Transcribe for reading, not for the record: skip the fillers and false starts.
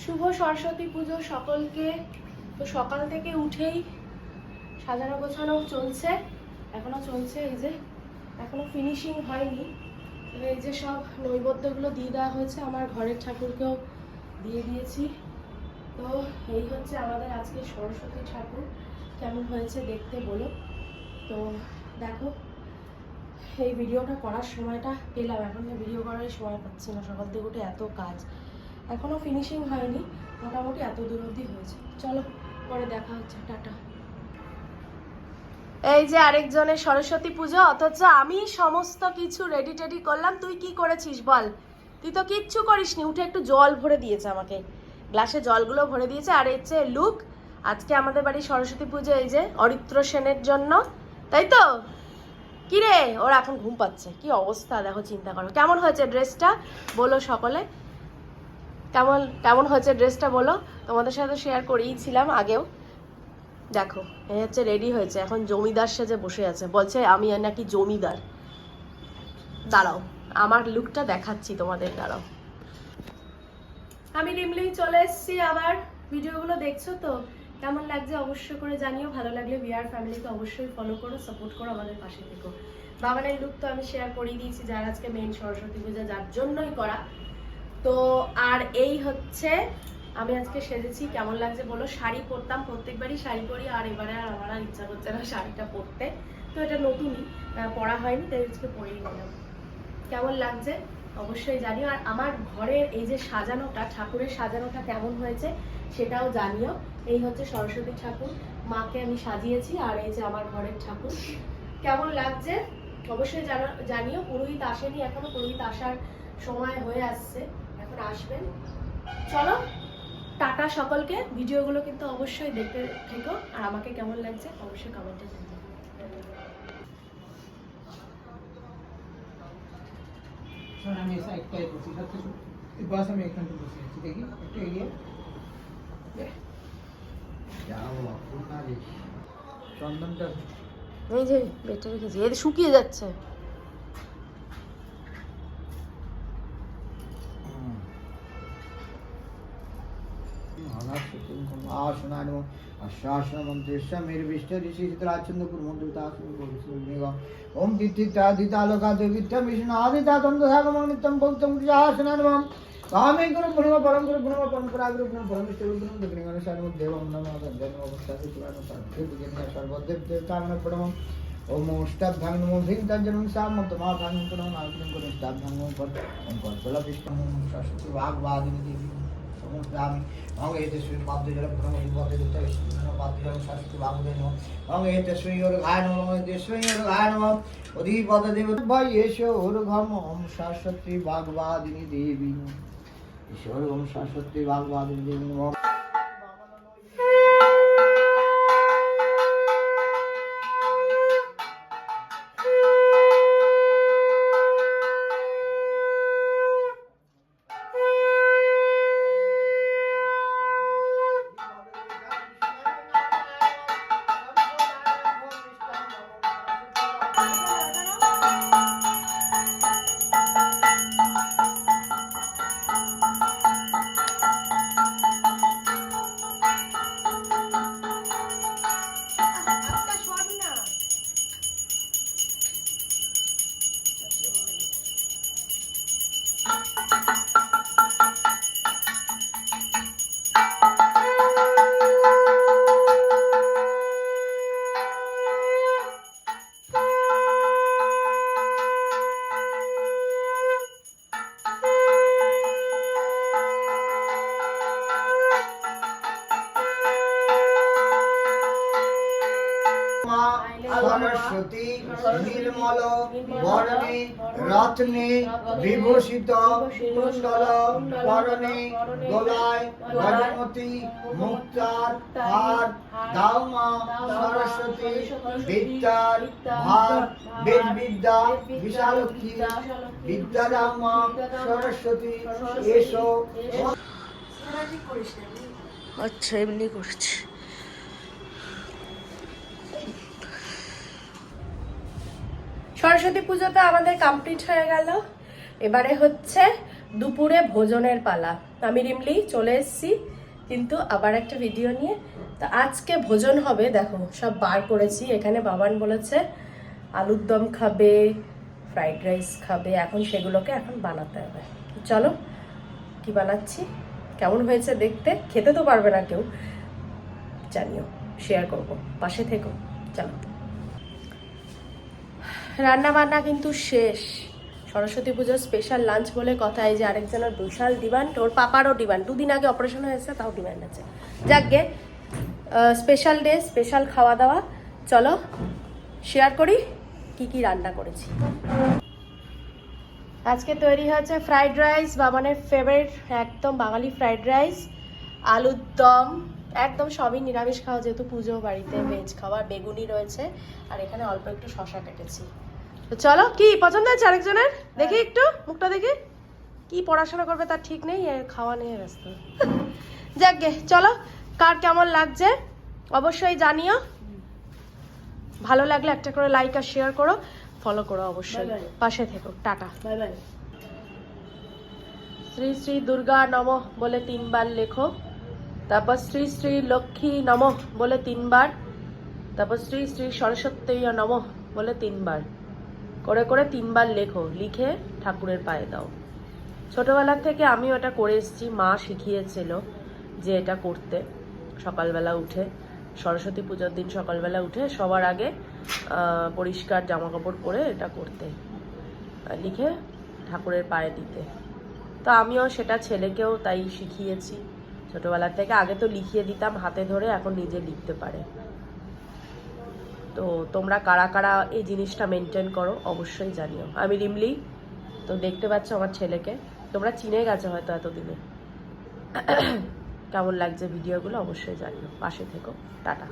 শুভ সরস্বতী পুজো সকলকে। তো সকাল থেকে উঠেই সাজানো গোছানো চলছে, এখনো চলছে। এই যে এখনো ফিনিশিং হয়নি। এই যে সব নৈবেদ্যগুলো দিয়ে দেওয়া হয়েছে, আমার ঘরের ঠাকুরকেও দিয়ে দিয়েছি। তো এই হচ্ছে আমাদের আজকে সরস্বতী ঠাকুর। কেমন হয়েছে দেখতে বলো। তো দেখো, এই ভিডিওটা করার সময়টা পেলাম, এখন ভিডিও করার সময় পাচ্ছি না, সকাল থেকে উঠে এত কাজ, এখনো ফিনিশিং হয়নি, মোটামুটি এত দূর অবধি হয়েছে। চলো পরে দেখা হচ্ছে, টাটা। এই যে আরেকজনের সরস্বতী পুজো, অথচ আমি সমস্ত কিছু রেডি টেডি করলাম। তুই কি করেছিস বল? তুই তো কিচ্ছু করিসনি, উঠে একটু জল ভরে দিয়েছে আমাকে, গ্লাসে জলগুলো ভরে দিয়েছে। আর এই যে লুক, আজকে আমাদের বাড়ি সরস্বতী পুজো এই যে অরিত্র সেনের জন্য, তাই তো? কি রে, ওর এখন ঘুম পাচ্ছে, কি অবস্থা দেখো, চিন্তা করো। কেমন হয়েছে ড্রেসটা বলো সকলে, কেমন কেমন হয়েছে ড্রেসটা বলো। তোমাদের সাথে শেয়ার করেইছিলাম আগেও। দেখো এই হচ্ছে রেডি হয়েছে, এখন জমিদার সেজে বসে আছে, বলছে আমি নাকি জমিদার। দাঁড়াও আমার লুকটা দেখাচ্ছি তোমাদের, দাঁড়াও। আমি রিমলি চলে এসেছি আবার। ভিডিওগুলো দেখছো তো, কেমন লাগছে অবশ্যই করে জানিও। ভালো লাগলে বিআর ফ্যামিলিকে অবশ্যই ফলো করো, সাপোর্ট করো, আমাদের পাশে থেকো। বাবানের লুক তো আমি শেয়ার করেই দিয়েছি, যার আজকে মেইন সরস্বতী পূজা, যার জন্যই করা। তো আর এই হচ্ছে আমি আজকে সেজেছি, কেমন লাগছে বলো। শাড়ি পরতাম, প্রত্যেকবারই শাড়ি পরি, আর এবারে আর আমার আর ইচ্ছা করছে না শাড়িটা পরতে। তো এটা নতুনই, পরা হয়নি, তাই আজকে পরেই নিলাম। কেমন লাগছে অবশ্যই জানিও। আর আমার ঘরের এই যে সাজানোটা, ঠাকুরের সাজানোটা কেমন হয়েছে সেটাও জানিও। এই হচ্ছে সরস্বতী ঠাকুর, মাকে আমি সাজিয়েছি। আর এই যে আমার ঘরের ঠাকুর, কেমন লাগছে অবশ্যই জানিও। পুরোহিত আসেনি এখনো, পুরোহিত আসার সময় হয়ে আসছে, এখন আসবেন। চলো টাটা সকলকে। ভিডিওগুলো কিন্তু অবশ্যই দেখতে থেকো, আর আমাকে কেমন লাগছে অবশ্যই কমেন্টে জানিও। আমি সাইডটাই বসি, বাস আমি এখানটা বসে আছি, দেখি একটু এগিয়ে চন্দনটা এই যে বেটে রেখেছি, এদের শুকিয়ে যাচ্ছে। ओम तिथितादितालोका देवित्यं विष्णुआदिता तंदसागमनित्यं भक्तं आसनानवं कामे गुरु ब्रह्म परम गुरु ब्रह्म परंपरा गुरु ब्रह्म परम विष्णु गुरु दक्षिणगण सर्व देवं नमः जन्म अवस्था पुराण सर्वदेव सर्वदेव देवतामन प्रणमः ओम अष्टाभ्यां नमो भिन्नजन्म सामन्तमाभ्यां पुनः नागं गुरु अष्टाभ्यां पर ओम कल्पला विष्णु सरस्वती वाग्वादिनी देवी समस्तामि अंग एते श्री पाद जल ब्रह्म विभव देवता विष्णु पाद जल सरस्वती वाग्देव अंग एते श्री और गाय नमः एते श्री और गाय नमः अधिपद देव भयेश्वर घम ओम सरस्वती वाग्वादिनी देवी ईश्वर ओम सरस्वती वाग्वादिनी देवी नमः। सरस्वती निर्मल बरणे रत्ने विभूषित कुंडल बरणे गलाय गजमती मुक्तार हार दाउमा सरस्वती विद्यार भार वेद विद्या विशालक्षी विद्यादाउमा सरस्वती एसो। আচ্ছা এমনি করছি। সরস্বতী পুজো তো আমাদের কমপ্লিট হয়ে গেল, এবারে হচ্ছে দুপুরে ভোজনের পালা। আমি রিমলি চলে এসেছি কিন্তু আবার একটা ভিডিও নিয়ে। তো আজকে ভোজন হবে, দেখো সব বার করেছি এখানে। বাবান বলেছে আলুর দম খাবে, ফ্রাইড রাইস খাবে, এখন সেগুলোকে এখন বানাতে হবে। চলো কি বানাচ্ছি, কেমন হয়েছে দেখতে, খেতে তো পারবে না কেউ, জানিও, শেয়ার করব, পাশে থেকো। চলো, রান্না বান্না কিন্তু শেষ। সরস্বতী পুজোর স্পেশাল লাঞ্চ বলে কথা। এই যে আরেকজনের বিশাল ডিমান্ড, ওর পাপারও ডিমান্ড, 2 দিন আগে অপারেশন হয়েছে তাও ডিমান্ড আছে। যাকগে, স্পেশাল ডে, স্পেশাল খাওয়া দাওয়া। চলো শেয়ার করি কি কি রান্না করেছি। আজকে তৈরি হয়েছে ফ্রাইড রাইস, বাবানের ফেভারিট একদম বাঙালি ফ্রাইড রাইস, আলুর দম, একদম সবই নিরামিষ খাওয়া যেহেতু পুজো, বাড়িতে ভেজ খাবার, বেগুনি রয়েছে, আর এখানে অল্প একটু শশা কেটেছি। তো চলো, কি পছন্দ হয়েছে আরেকজনের? দেখি একটু মুখটা দেখি, কি পড়াশোনা করবে তার ঠিক নেই, খাওয়া নিয়ে ব্যস্ত। যাকগে, চলো কার কেমন লাগছে অবশ্যই জানিও। ভালো লাগলে একটা করে লাইক আর শেয়ার করো, ফলো করো অবশ্যই, পাশে থেকো। Tata, bye bye. Shri Shri Durga নমঃ বলে 3 বার লেখো, তারপর শ্রী শ্রী লক্ষ্মী নমঃ বলে 3 বার, তারপর শ্রী শ্রী সরস্বতী নমঃ বলে 3 বার করে করে 3 বার লেখো, লিখে ঠাকুরের পায়ে দাও। ছোটবেলা থেকে আমি ওটা করে এসেছি, মা শিখিয়েছিল যে এটা করতে। সকালবেলা উঠে, সরস্বতী পুজোর দিন সকালবেলা উঠে সবার আগে পরিষ্কার জামা কাপড় পরে এটা করতে, লিখে ঠাকুরের পায়ে দিতে। তো আমিও সেটা ছেলেকেও তাই শিখিয়েছি ছোটবেলা থেকে। আগে তো লিখিয়ে দিতাম হাতে ধরে, এখন নিজে লিখতে পারে। তো তোমরা কারা কারা এই জিনিসটা মেনটেন করো অবশ্যই জানিও। আমি রিমলি, তো দেখতে পাচ্ছ আমার ছেলেকে, তোমরা চিনে গেছো হয়তো এতদিনে। কেমন লাগছে ভিডিওগুলো অবশ্যই জানিও, পাশে থেকো। টাটা।